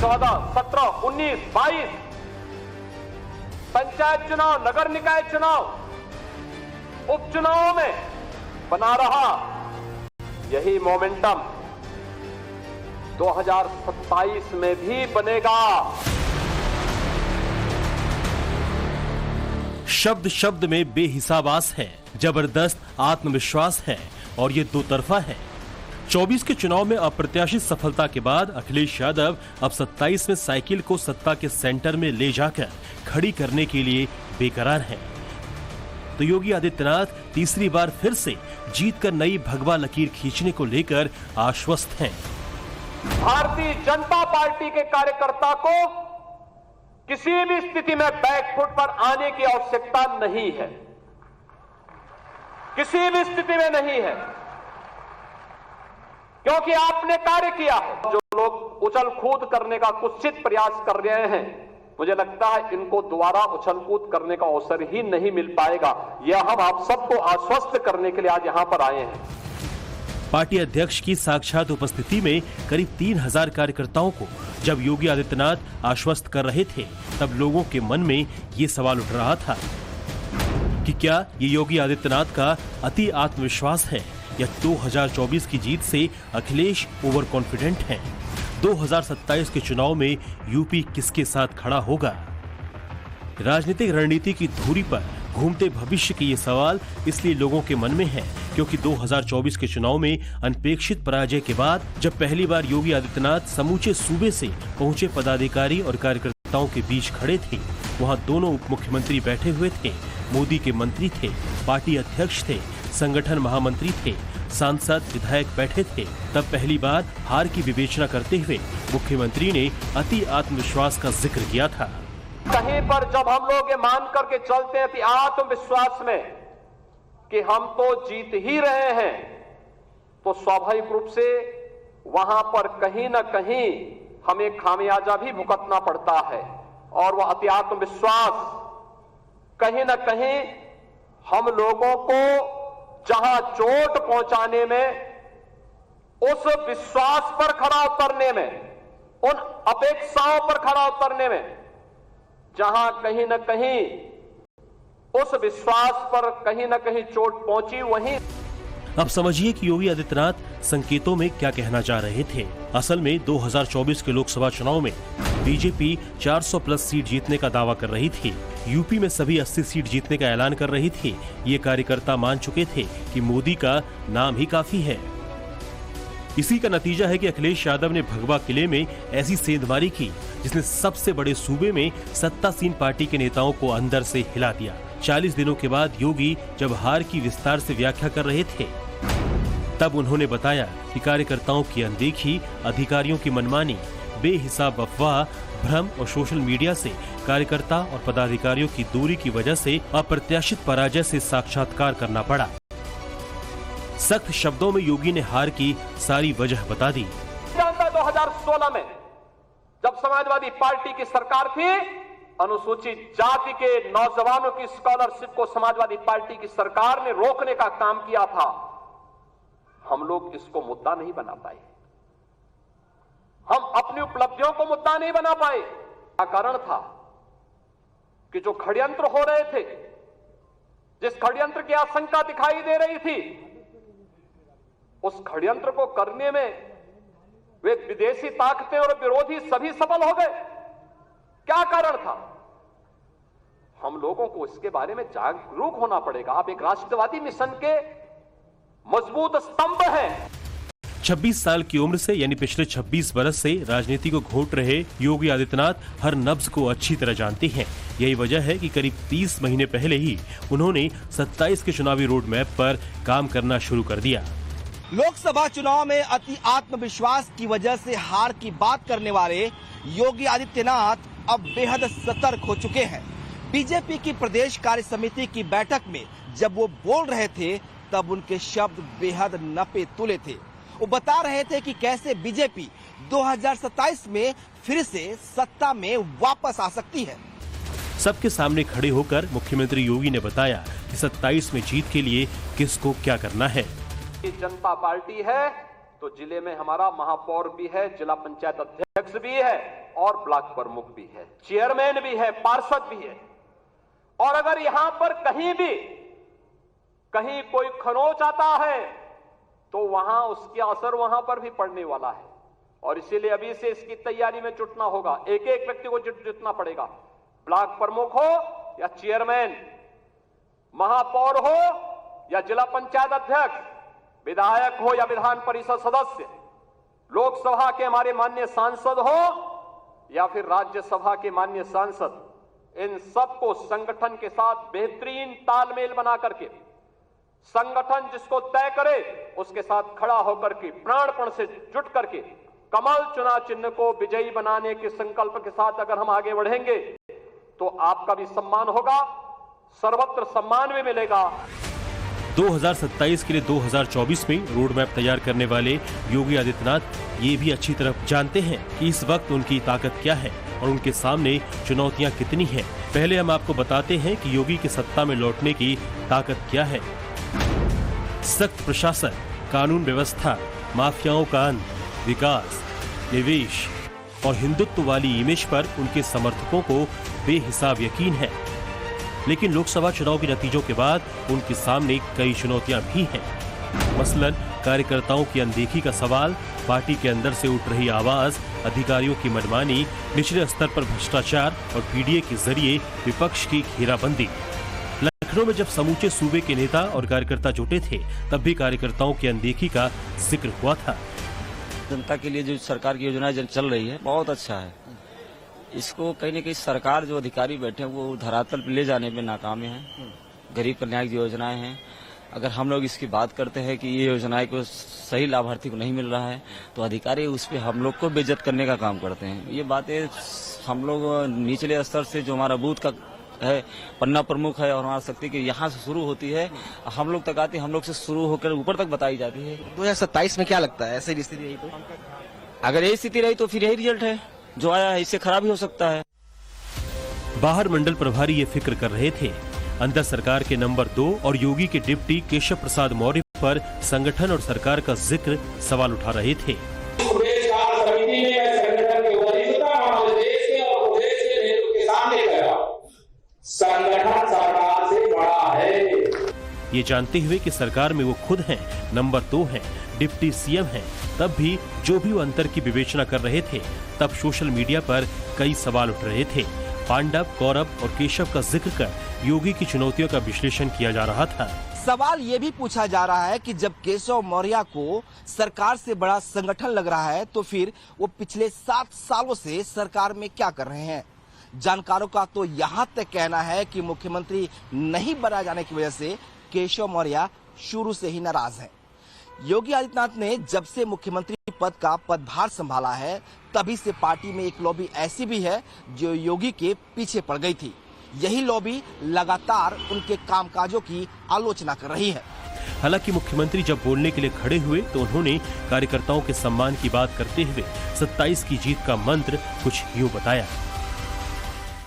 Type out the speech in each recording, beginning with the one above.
14, 17, 19, 22 पंचायत चुनाव, नगर निकाय चुनाव, उपचुनाव में बना रहा यही मोमेंटम 2027 में भी बनेगा। शब्द शब्द में बेहिसाबास है, जबरदस्त आत्मविश्वास है और ये दो तरफा है। 24 के चुनाव में अप्रत्याशित सफलता के बाद अखिलेश यादव अब 27 में साइकिल को सत्ता के सेंटर में ले जाकर खड़ी करने के लिए बेकरार हैं। तो योगी आदित्यनाथ तीसरी बार फिर से जीतकर नई भगवा लकीर खींचने को लेकर आश्वस्त हैं। भारतीय जनता पार्टी के कार्यकर्ता को किसी भी स्थिति में बैकफुट पर आने की आवश्यकता नहीं है, किसी भी स्थिति में नहीं है, क्योंकि आपने कार्य किया है। जो लोग उछल कूद करने का कुत्सित प्रयास कर रहे हैं, मुझे लगता है इनको दोबारा उछल कूद करने का अवसर ही नहीं मिल पाएगा। यह हम आप सबको आश्वस्त करने के लिए आज यहां पर आए हैं। पार्टी अध्यक्ष की साक्षात उपस्थिति में करीब 3000 कार्यकर्ताओं को जब योगी आदित्यनाथ आश्वस्त कर रहे थे, तब लोगों के मन में ये सवाल उठ रहा था कि क्या ये योगी आदित्यनाथ का अति आत्मविश्वास है या 2024 की जीत से अखिलेश ओवर कॉन्फिडेंट हैं। 2027 के चुनाव में यूपी किसके साथ खड़ा होगा? राजनीतिक रणनीति की धुरी पर घूमते भविष्य के ये सवाल इसलिए लोगों के मन में है क्योंकि 2024 के चुनाव में अनपेक्षित पराजय के बाद जब पहली बार योगी आदित्यनाथ समूचे सूबे से पहुंचे पदाधिकारी और कार्यकर्ताओं के बीच खड़े थे, वहां दोनों उप मुख्यमंत्री बैठे हुए थे, मोदी के मंत्री थे, पार्टी अध्यक्ष थे, संगठन महामंत्री थे, सांसद विधायक बैठे थे। तब पहली बार हार की विवेचना करते हुए मुख्यमंत्री ने अति आत्मविश्वास का जिक्र किया था। कहीं पर जब हम लोग ये मान करके चलते हैं कि आत्मविश्वास में कि हम तो जीत ही रहे हैं, तो स्वाभाविक रूप से वहां पर कहीं न कहीं हमें खामियाजा भी भुगतना पड़ता है। और वह अति आत्मविश्वास कहीं न कहीं हम लोगों को जहां चोट पहुंचाने में, उस विश्वास पर खरा उतरने में, उन अपेक्षाओं पर खरा उतरने में, जहां कहीं न कहीं उस विश्वास पर कहीं न कहीं चोट पहुंची, वहीं अब समझिए कि योगी आदित्यनाथ संकेतों में क्या कहना चाह रहे थे। असल में 2024 के लोकसभा चुनाव में बीजेपी 400 प्लस सीट जीतने का दावा कर रही थी, यूपी में सभी 80 सीट जीतने का ऐलान कर रही थी। ये कार्यकर्ता मान चुके थे कि मोदी का नाम ही काफी है। इसी का नतीजा है कि अखिलेश यादव ने भगवा किले में ऐसी सेंधमारी की जिसने सबसे बड़े सूबे में सत्तासीन पार्टी के नेताओं को अंदर से हिला दिया। 40 दिनों के बाद योगी जब हार की विस्तार से व्याख्या कर रहे थे, तब उन्होंने बताया कि कार्यकर्ताओं की अनदेखी, अधिकारियों की मनमानी, बेहिसाब अफवाह, भ्रम और सोशल मीडिया से कार्यकर्ता और पदाधिकारियों की दूरी की वजह से अप्रत्याशित पराजय से साक्षात्कार करना पड़ा। सख्त शब्दों में योगी ने हार की सारी वजह बता दी। 2016 में जब समाजवादी पार्टी की सरकार थी, अनुसूचित जाति के नौजवानों की स्कॉलरशिप को समाजवादी पार्टी की सरकार ने रोकने का काम किया था। हम लोग इसको मुद्दा नहीं बना पाए, हम अपनी उपलब्धियों को मुद्दा नहीं बना पाए। क्या कारण था? कि जो षड्यंत्र हो रहे थे, जिस षड्यंत्र की आशंका दिखाई दे रही थी, उस षड्यंत्र को करने में वे विदेशी ताकतें और विरोधी सभी सफल हो गए। क्या कारण था? हम लोगों को इसके बारे में जागरूक होना पड़ेगा। आप एक राष्ट्रवादी मिशन के मजबूत स्तंभ हैं। 26 साल की उम्र से यानी पिछले 26 बरस से राजनीति को घोट रहे योगी आदित्यनाथ हर नब्ज को अच्छी तरह जानते हैं। यही वजह है कि करीब 30 महीने पहले ही उन्होंने 27 के चुनावी रोड मैप पर काम करना शुरू कर दिया। लोकसभा चुनाव में अति आत्मविश्वास की वजह से हार की बात करने वाले योगी आदित्यनाथ अब बेहद सतर्क हो चुके हैं। बीजेपी की प्रदेश कार्य समिति की बैठक में जब वो बोल रहे थे, तब उनके शब्द बेहद नपे तुले थे। वो बता रहे थे कि कैसे बीजेपी 2027 में फिर से सत्ता में वापस आ सकती है। सबके सामने खड़े होकर मुख्यमंत्री योगी ने बताया कि 27 में जीत के लिए किसको क्या करना है। जनता पार्टी है तो जिले में हमारा महापौर भी है, जिला पंचायत अध्यक्ष भी है और ब्लॉक प्रमुख भी है, चेयरमैन भी है, पार्षद भी है। और अगर यहां पर कहीं कोई खरोंच आता है तो वहां उसका असर वहां पर भी पड़ने वाला है। और इसीलिए अभी से इसकी तैयारी में जुटना होगा। एक एक व्यक्ति को जुटना पड़ेगा, ब्लॉक प्रमुख हो या चेयरमैन, महापौर हो या जिला पंचायत अध्यक्ष, विधायक हो या विधान परिषद सदस्य, लोकसभा के हमारे माननीय सांसद हो या फिर राज्यसभा के माननीय सांसद, इन सबको संगठन के साथ बेहतरीन तालमेल बना करके, संगठन जिसको तय करे उसके साथ खड़ा होकर के प्राणपण से जुट करके कमल चुनाव चिन्ह को विजयी बनाने के संकल्प के साथ अगर हम आगे बढ़ेंगे तो आपका भी सम्मान होगा, सर्वत्र सम्मान भी मिलेगा। 2027 के लिए 2024 में रोड मैप तैयार करने वाले योगी आदित्यनाथ ये भी अच्छी तरह जानते हैं कि इस वक्त उनकी ताकत क्या है और उनके सामने चुनौतियां कितनी हैं। पहले हम आपको बताते हैं कि योगी की सत्ता में लौटने की ताकत क्या है। सख्त प्रशासन, कानून व्यवस्था, माफियाओं का अंत, विकास, निवेश और हिंदुत्व वाली इमेज पर उनके समर्थकों को बेहिसाब यकीन है। लेकिन लोकसभा चुनाव के नतीजों के बाद उनके सामने कई चुनौतियां भी हैं। मसलन कार्यकर्ताओं की अनदेखी का सवाल, पार्टी के अंदर से उठ रही आवाज, अधिकारियों की मनमानी, निचले स्तर पर भ्रष्टाचार और पीडीए के जरिए विपक्ष की घेराबंदी। लखनऊ में जब समूचे सूबे के नेता और कार्यकर्ता जुटे थे तब भी कार्यकर्ताओं की अनदेखी का जिक्र हुआ था। जनता के लिए जो सरकार की योजनाएं चल रही है बहुत अच्छा है। इसको कहीं न कहीं सरकार जो अधिकारी बैठे हैं वो धरातल पर ले जाने में नाकाम हैं। गरीब कल्याण की योजनाएं हैं, अगर हम लोग इसकी बात करते हैं कि ये योजनाएं को सही लाभार्थी को नहीं मिल रहा है तो अधिकारी उस पर हम लोग को बेइज्जत करने का काम करते हैं। ये बातें हम लोग निचले स्तर से जो हमारा बूथ का है, पन्ना प्रमुख है और हमारा शक्ति की यहाँ से शुरू होती है, हम लोग तक आती है, हम लोग से शुरू होकर ऊपर तक बताई जाती है। 2027 में क्या लगता है, ऐसी स्थिति रही तो? अगर यही स्थिति रही तो फिर यही रिजल्ट है जो आया है, इससे खराब ही हो सकता है। बाहर मंडल प्रभारी ये फिक्र कर रहे थे। अंदर सरकार के नंबर 2 और योगी के डिप्टी केशव प्रसाद मौर्य पर संगठन और सरकार का जिक्र सवाल उठा रहे थे। संगठन सरकार से बड़ा है। ये जानते हुए कि सरकार में वो खुद हैं, नंबर 2 हैं, डिप्टी सीएम हैं, तब भी जो भी वो अंतर की विवेचना कर रहे थे तब सोशल मीडिया पर कई सवाल उठ रहे थे। पांडव, गौरव और केशव का जिक्र कर योगी की चुनौतियों का विश्लेषण किया जा रहा था। सवाल ये भी पूछा जा रहा है कि जब केशव मौर्य को सरकार से बड़ा संगठन लग रहा है तो फिर वो पिछले 7 सालों से सरकार में क्या कर रहे हैं। जानकारों का तो यहाँ तक कहना है कि मुख्यमंत्री नहीं बनाए जाने की वजह से केशव मौर्य शुरू से ही नाराज हैं। योगी आदित्यनाथ ने जब से मुख्यमंत्री पद का पदभार संभाला है तभी से पार्टी में एक लॉबी ऐसी भी है जो योगी के पीछे पड़ गई थी। यही लॉबी लगातार उनके कामकाजों की आलोचना कर रही है। हालांकि मुख्यमंत्री जब बोलने के लिए खड़े हुए तो उन्होंने कार्यकर्ताओं के सम्मान की बात करते हुए 27 की जीत का मंत्र कुछ यूं बताया।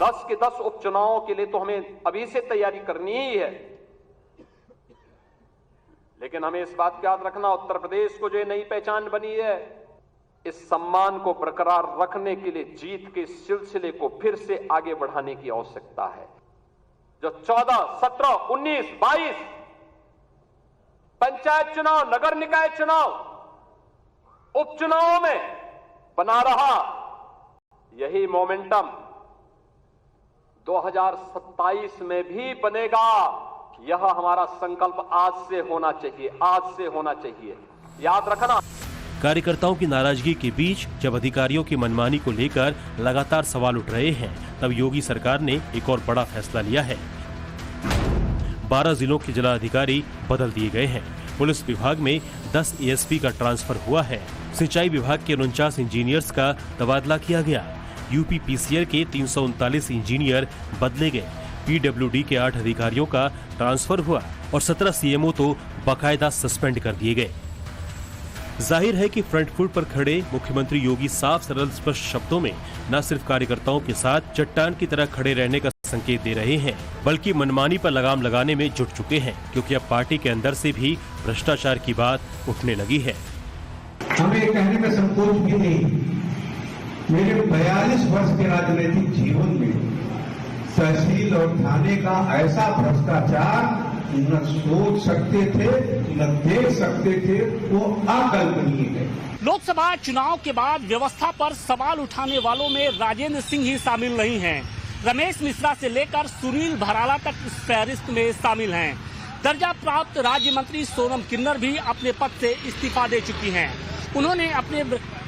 10 के 10 उपचुनावों के लिए तो हमें अभी से तैयारी करनी ही है, लेकिन हमें इस बात का याद रखना, उत्तर प्रदेश को जो नई पहचान बनी है, इस सम्मान को बरकरार रखने के लिए जीत के सिलसिले को फिर से आगे बढ़ाने की आवश्यकता है। जो 14, 17, 19, 22 पंचायत चुनाव, नगर निकाय चुनाव, उपचुनावों में बना रहा यही मोमेंटम 2027 में भी बनेगा। यह हमारा संकल्प आज से होना चाहिए, आज से होना चाहिए, याद रखना। कार्यकर्ताओं की नाराजगी के बीच जब अधिकारियों की मनमानी को लेकर लगातार सवाल उठ रहे हैं तब योगी सरकार ने एक और बड़ा फैसला लिया है। 12 जिलों के जिलाधिकारी बदल दिए गए हैं। पुलिस विभाग में 10 एएसपी का ट्रांसफर हुआ है। सिंचाई विभाग के 49 इंजीनियर्स का तबादला किया गया। यूपी पीसीआर के 339 इंजीनियर बदले गए। पीडब्ल्यूडी के 8 अधिकारियों का ट्रांसफर हुआ और 17 सीएमओ तो बाकायदा सस्पेंड कर दिए गए। जाहिर है कि फ्रंट फुट पर खड़े मुख्यमंत्री योगी साफ सरल स्पष्ट शब्दों में न सिर्फ कार्यकर्ताओं के साथ चट्टान की तरह खड़े रहने का संकेत दे रहे हैं, बल्कि मनमानी पर लगाम लगाने में जुट चुके हैं, क्योंकि अब पार्टी के अंदर से भी भ्रष्टाचार की बात उठने लगी है। हमें कहने में संकोच भी नहीं, मेरे 42 वर्ष के राजनीतिक जीवन में तहसील और थाने का ऐसा भ्रष्टाचार न सोच सकते थे, न देख सकते थे, वो अकल्पनीय है। लोकसभा चुनाव के बाद व्यवस्था पर सवाल उठाने वालों में राजेंद्र सिंह ही शामिल नहीं हैं। रमेश मिश्रा से लेकर सुनील भराला तक इस फहरिस्त में शामिल हैं। दर्जा प्राप्त राज्य मंत्री सोनम किन्नर भी अपने पद से इस्तीफा दे चुकी हैं। उन्होंने अपने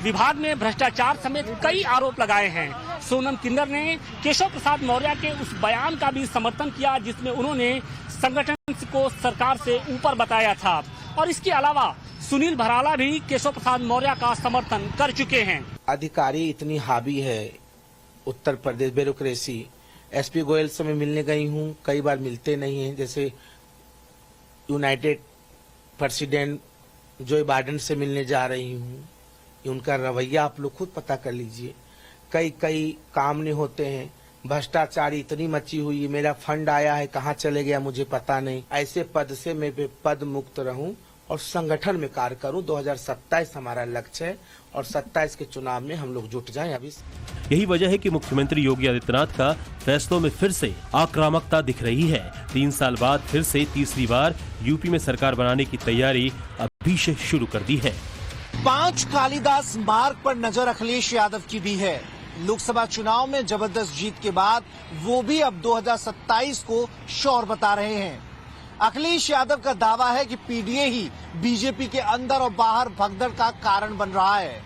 विभाग में भ्रष्टाचार समेत कई आरोप लगाए हैं। सोनम किन्नर ने केशव प्रसाद मौर्य के उस बयान का भी समर्थन किया जिसमें उन्होंने संगठन को सरकार से ऊपर बताया था। और इसके अलावा सुनील भराला भी केशव प्रसाद मौर्य का समर्थन कर चुके हैं। अधिकारी इतनी हावी है उत्तर प्रदेश ब्यूरोक्रेसी। एसपी गोयल से मैं मिलने गई हूँ, कई बार मिलते नहीं हैं। जैसे यूनाइटेड प्रेसिडेंट जो बाइडेन से मिलने जा रही हूँ, उनका रवैया आप लोग खुद पता कर लीजिए। कई काम नहीं होते हैं, भ्रष्टाचार इतनी मची हुई है। मेरा फंड आया है, कहाँ चले गया मुझे पता नहीं। ऐसे पद से मैं पद मुक्त रहूं और संगठन में कार्य करूं। 2027 हमारा लक्ष्य है और 27 के चुनाव में हम लोग जुट जाएं। अभी यही वजह है कि मुख्यमंत्री योगी आदित्यनाथ का फैसलों में फिर से आक्रामकता दिख रही है। 3 साल बाद फिर से तीसरी बार यूपी में सरकार बनाने की तैयारी अभी से शुरू कर दी है। 5 कालिदास मार्ग पर नजर अखिलेश यादव की भी है। लोकसभा चुनाव में जबरदस्त जीत के बाद वो भी अब 2027 को श्योर बता रहे हैं। अखिलेश यादव का दावा है कि पीडीए ही बीजेपी के अंदर और बाहर भगदड़ का कारण बन रहा है।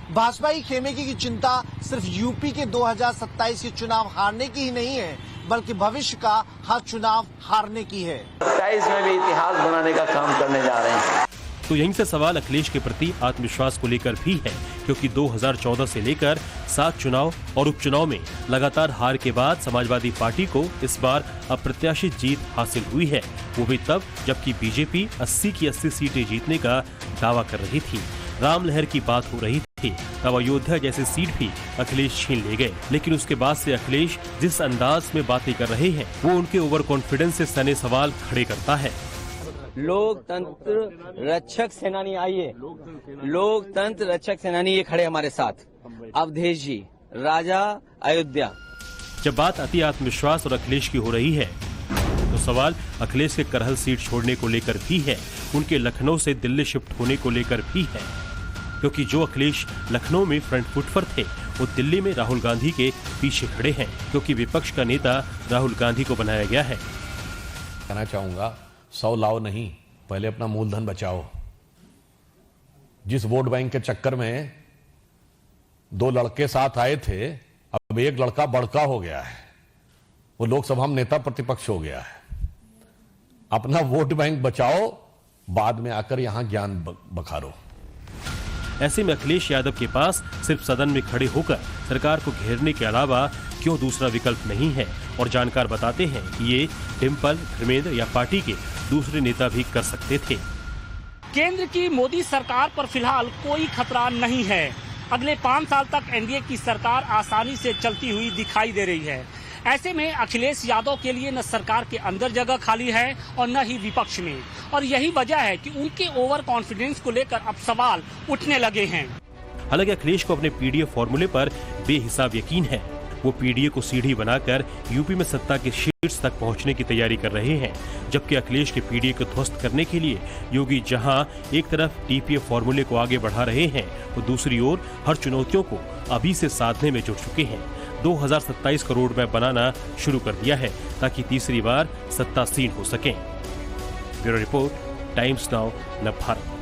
भाजपाई खेमे की चिंता सिर्फ यूपी के 2027 के चुनाव हारने की ही नहीं है, बल्कि भविष्य का हर चुनाव हारने की है। 27 में भी इतिहास बनाने का काम करने जा रहे हैं। तो यहीं से सवाल अखिलेश के प्रति आत्मविश्वास को लेकर भी है, क्योंकि 2014 से लेकर 7 चुनाव और उपचुनाव में लगातार हार के बाद समाजवादी पार्टी को इस बार अप्रत्याशित जीत हासिल हुई है। वो भी तब जबकि बीजेपी 80 की 80 सीटें जीतने का दावा कर रही थी। राम लहर की बात हो रही थी, तब अयोध्या जैसी सीट भी अखिलेश छीन ले गए। लेकिन उसके बाद से अखिलेश जिस अंदाज में बातें कर रहे हैं वो उनके ओवर कॉन्फिडेंस से सने सवाल खड़े करता है। लोकतंत्र रक्षक सेनानी आइए, लोकतंत्र रक्षक सेनानी ये खड़े हमारे साथ, अवधेश जी, राजा अयोध्या। जब बात अति आत्मविश्वास और अखिलेश की हो रही है तो सवाल अखिलेश के करहल सीट छोड़ने को लेकर भी है, उनके लखनऊ से दिल्ली शिफ्ट होने को लेकर भी है। क्योंकि जो अखिलेश लखनऊ में फ्रंट फुट पर थे वो दिल्ली में राहुल गांधी के पीछे खड़े हैं, क्योंकि विपक्ष का नेता राहुल गांधी को बनाया गया है। कहना चाहूंगा 100 लाओ नहीं, पहले अपना मूलधन बचाओ। जिस वोट बैंक के चक्कर में 2 लड़के साथ आए थे, अब एक लड़का बड़का हो गया है, वो लोकसभा में नेता प्रतिपक्ष हो गया है। अपना वोट बैंक बचाओ, बाद में आकर यहां ज्ञान बखारो। ऐसे में अखिलेश यादव के पास सिर्फ सदन में खड़े होकर सरकार को घेरने के अलावा क्यों दूसरा विकल्प नहीं है। और जानकार बताते हैं कि ये डिम्पल, धर्मेंद्र या पार्टी के दूसरे नेता भी कर सकते थे। केंद्र की मोदी सरकार पर फिलहाल कोई खतरा नहीं है। अगले 5 साल तक एनडीए की सरकार आसानी से चलती हुई दिखाई दे रही है। ऐसे में अखिलेश यादव के लिए न सरकार के अंदर जगह खाली है और न ही विपक्ष में, और यही वजह है कि उनके ओवर कॉन्फिडेंस को लेकर अब सवाल उठने लगे हैं। हालांकि अखिलेश को अपने पीडीए फॉर्मूले पर बेहिसाब यकीन है। वो पीडीए को सीढ़ी बनाकर यूपी में सत्ता के शीर्ष तक पहुंचने की तैयारी कर रहे हैं, जबकि अखिलेश के पीडीए को ध्वस्त करने के लिए योगी जहां एक तरफ टीपीए फॉर्मूले को आगे बढ़ा रहे हैं, तो दूसरी ओर हर चुनौतियों को अभी से साधने में जुट चुके हैं। 2027 का रोड मैप बनाना शुरू कर दिया है ताकि तीसरी बार सत्तासीन हो सकें। ब्यूरो रिपोर्ट, टाइम्स नाउ, नव भारत।